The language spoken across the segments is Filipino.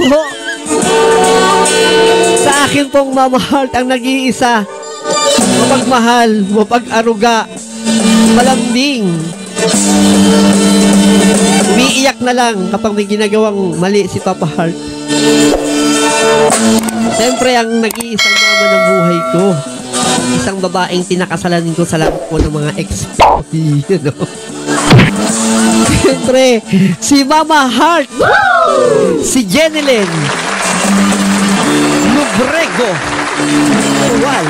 po. Sa akin pong Mama Heart ang nag-iisa. Mapagmahal, mapag-aruga, malambing. Umiiyak na lang kapag may ginagawang mali si Papa Heart. Siyempre, ang nag-iisang mama ng buhay ko. Isang babaeng tinakasalan ko sa lahat po ng mga ex. You know? Siyempre, si Mama Heart. Si Jenilyn Lubrego. Wow.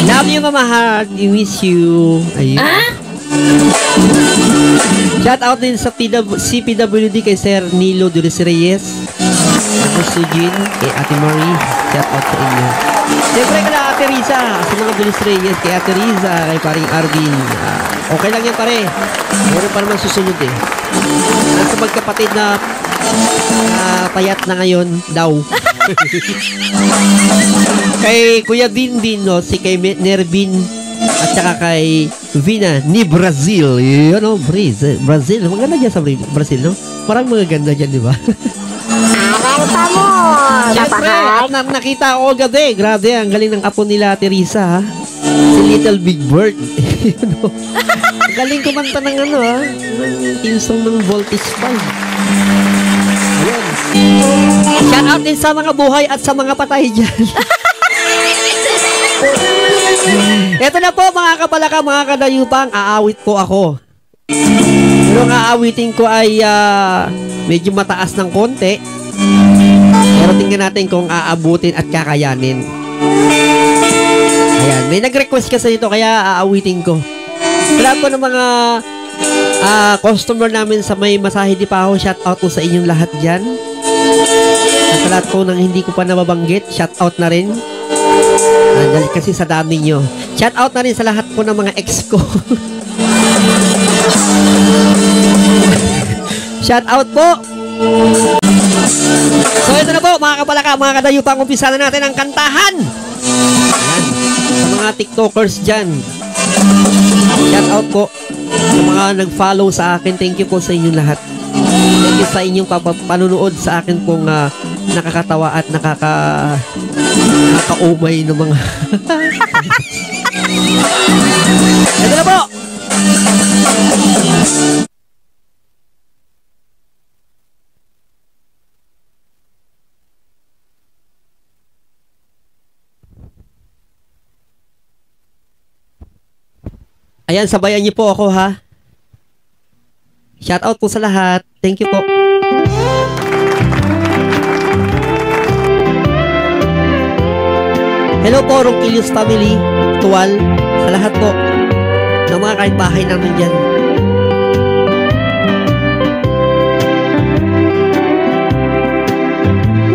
Love you, Mama Heart. We miss you. Ayun. Shout out din sa CPWD kay Sir Nilo Duris Reyes. Ako Sujin, kay Ate Marie. Shout out sa inyo. Siyempre kala Ate Riza, sa mga Duris Reyes, kay Ate Riza, kay paring Arvin. Okay lang yan pare. Meron pa naman susunod eh. Nasa magkapatid na payat na ngayon daw. Kay Kuya Dindin, no, si kay Nervin at saka kay Vina ni Brazil. Yun, no, Brazil. Maganda dyan sa Brazil, no? Parang magaganda dyan, di ba? Aral pa mo. Siyempre, at nakita ko gabi. Grabe, ang galing ng apo nila, Teresa, ha? Si Little Big Bird. You know? Ang galing kumanta ng ano, ha? Ng song ng Voltage 5. Ayun. Shout out din sa mga buhay at sa mga patay dyan. Ito na po mga kapalaka, mga kadayupang, aawit po ako. Pero ang aawitin ko ay medyo mataas ng konti. Pero tingnan natin kung aabutin at kakayanin. Ayan, may nag-request kasi dito kaya aawitin ko. Salamat po ng mga customer namin sa may masahe di pa ako. Shout out po sa inyong lahat dyan. At sa lahat po nang hindi ko pa nababanggit, shout out na rin. Dahil kasi sa dami nyo. Shout out na rin sa lahat po ng mga ex ko. Shout out po. So ito na po mga kapalaka, mga kadayupang, umpisa na natin ang kantahan. Ayan. Sa mga tiktokers dyan, shout out po sa mga nag-follow sa akin. Thank you po sa inyong lahat. Thank you sa inyong panunood sa akin pong nakakatawa at nakakaumay ng mga ito na po. Ayan, sabayan niyo po ako, ha? Shout out po sa lahat. Thank you po. Hello po, Ronquillos family. Tuwal. Sa lahat po ng mga kahit bahay namin dyan.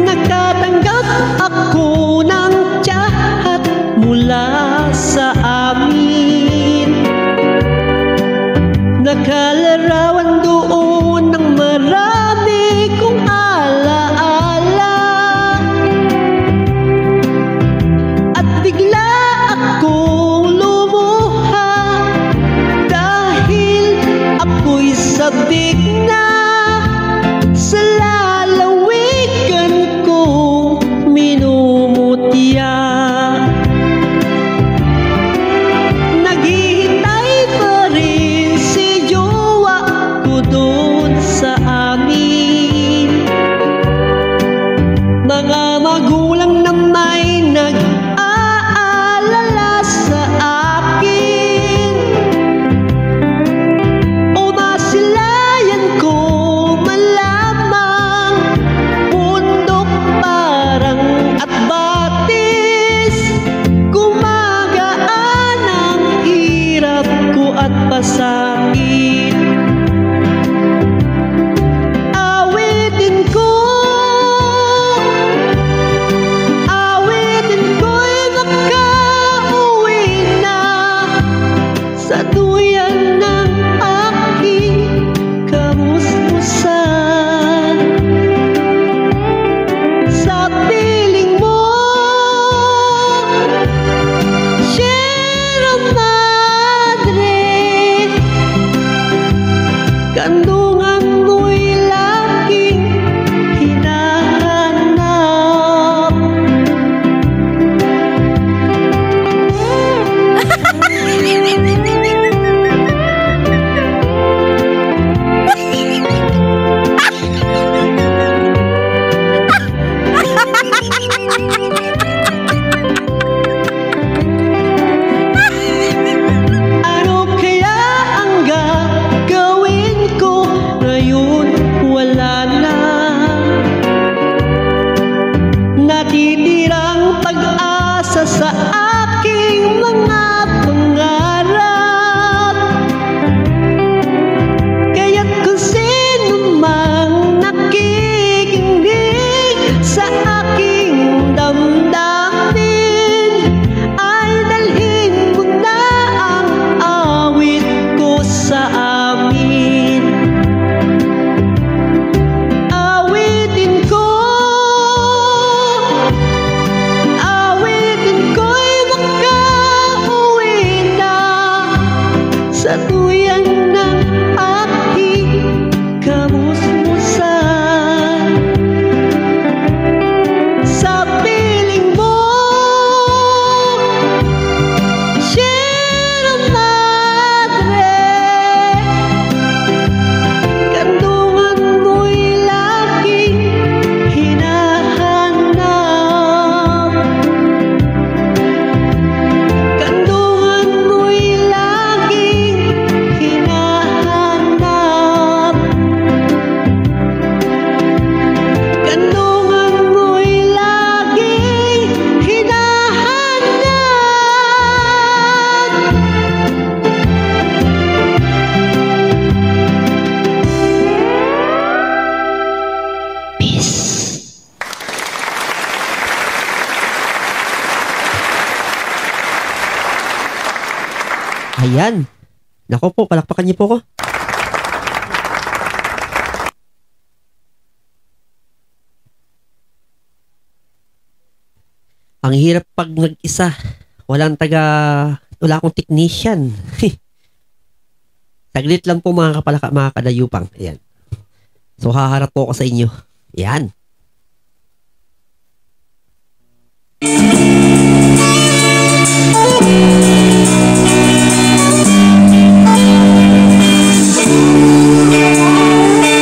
Nagtatanggap ako ng tiyahat mula sa amin. Nakalarawan doon ng marami kong alaala. At bigla akong lumuha dahil sa aking mga pangarap. Kaya't kung sino mang nakikinig sa aking damdamin, ay dalhin mo na ang awit ko sa amin. Awitin ko'y makauwi na sa tuyan ng aking kamusmusan. Sa piling mo, Sierra Madre, kandungan mo'y laging hinahanap. Kandungan mo'y laging hinahanap. Kandungan mo'y laging hinahanap. Peace. Ayan. Nako po, palakpakan niyo po ko. Ang hirap pag nag-isa. Wala akong technician. Saglit lang po mga kapalaka, mga kadayupang. Ayan. So, haharap po ako sa inyo. Ayan.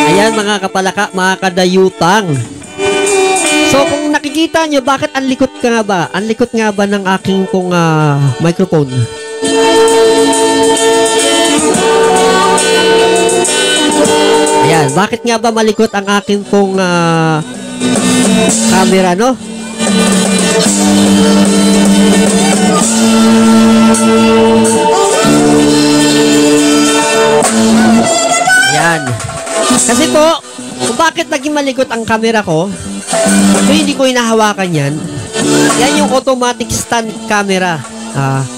Ayan mga kapalaka, mga kadayutang. So kung nakikita nyo, bakit ang likot nga ba? Ang likot nga ba ng aking pong microphone? Ayan, bakit nga ba malikot ang aking pong camera, no? Ayan. Kasi po, kung bakit naging malikot ang camera ko, so hindi ko hinahawakan yan. Yan yung automatic stand camera.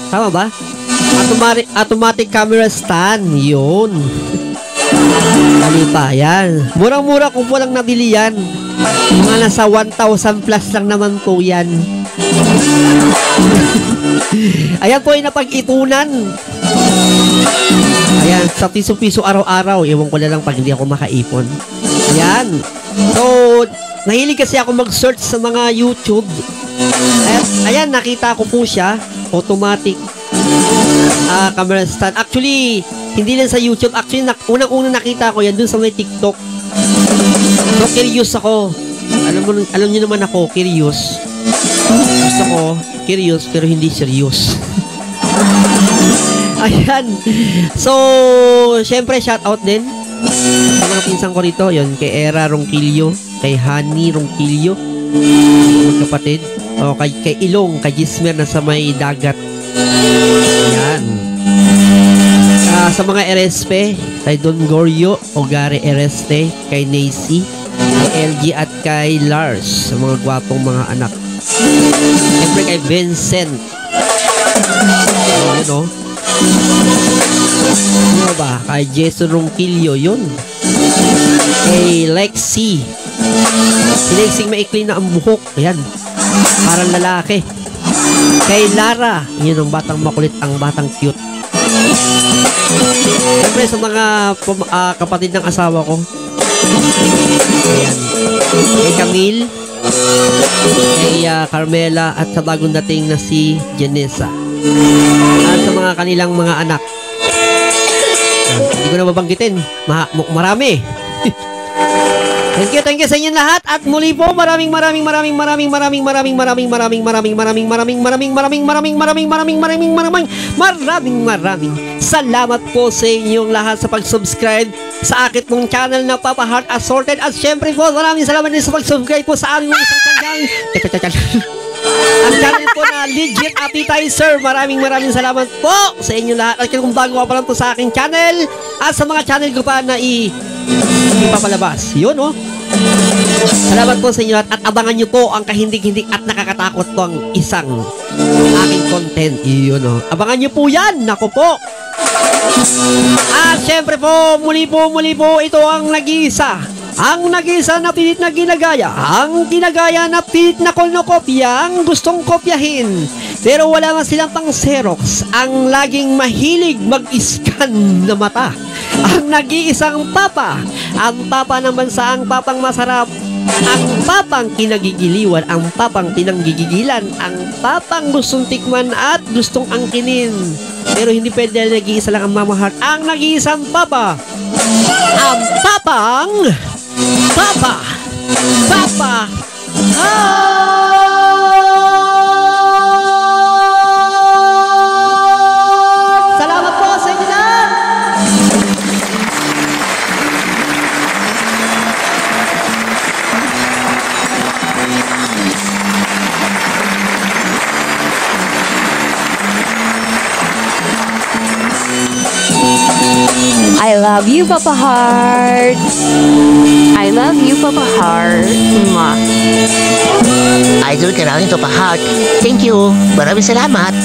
Tama ba? Automatic camera stand. Yun. Mali pa. Yan. Murang-mura kung walang nabili yan. Mga nasa 1,000 plus lang naman po yan. Ayan po yung napag-ipunan. Ayan, sa piso-piso araw-araw. Ewan ko na lang pag hindi ako makaipon. Ayan. So, nahilig kasi ako mag-search sa mga YouTube. Ayan, nakita ko po siya. Automatic camera stand. Actually, hindi lang sa YouTube. Actually, unang-unang nakita ko yan dun sa may TikTok. So, curious ako. Alam niyo naman ako, curious. Gusto ko, curious, pero hindi serious. Ayan. So, syempre, shout out din sa mga pinsan ko rito. Yun, kay Era Ronquillo, kay Hani Ronquillo, magkapatid. O, kay Ilong, kay Gismer na sa may dagat. Ayan. Sa mga RSP, kay Don Gorio, Ogare RST, kay Nacy, kay LG at kay Lars, sa mga gwapong mga anak. Siyempre kay Vincent. Yun o. Ano ba? Kay Jason Ronquillo, yun. Kay Lexi. Si Lexi maikli na ang buhok. Ayan. Parang lalaki. Kay Lara. Yun ang batang makulit, ang batang cute. Siyempre sa mga kapatid ng asawa ko. Ayan. Kay Camille. Kay Carmela at sa bagong dating na si Janessa. At sa mga kanilang mga anak. Hindi ko na mabanggitin. Marami. Thank you sa inyo lahat at muli po maraming salamat po sa inyong lahat sa pag-subscribe sa akin pong channel na Papa Heart Assorted at syempre po maraming salamat din sa pag-subscribe po sa aming isang tandang Ang channel po na Legit Appetizer. Maraming salamat po sa inyo lahat. At kung bago ka pa lang po sa aking channel at sa mga channel ko pa na ipapalabas. Yun, oh. Salamat po sa inyo at abangan nyo po ang kahindig-hindig at nakakatakot po ang isang aking content. Yun, oh. Abangan nyo po yan. Naku po. At syempre po, muli po, ito ang nag-iisa. Ang nag-iisa na pilit na ginagaya. Ang ginagaya na pilit na kolnokopya. Ang gustong kopyahin. Pero wala man silang pang Xerox. Ang laging mahilig mag-scan na mata. Ang nag-iisang papa. Ang papa ng bansa, ang papang masarap. Ang papang kinagigiliwan, ang papang pinanggigigilan, ang papang gustong tikman at gustong angkinin. Pero hindi pwede na nag-iisa lang ang mamahal. Ang nag-iisang papa. Ang papang Papa! Salamat po sa inyo lahat! I love you, Papa Heart. I love you, Papa Heart. Mwah. Idol ka namin, Papa Heart. Thank you. Maraming salamat.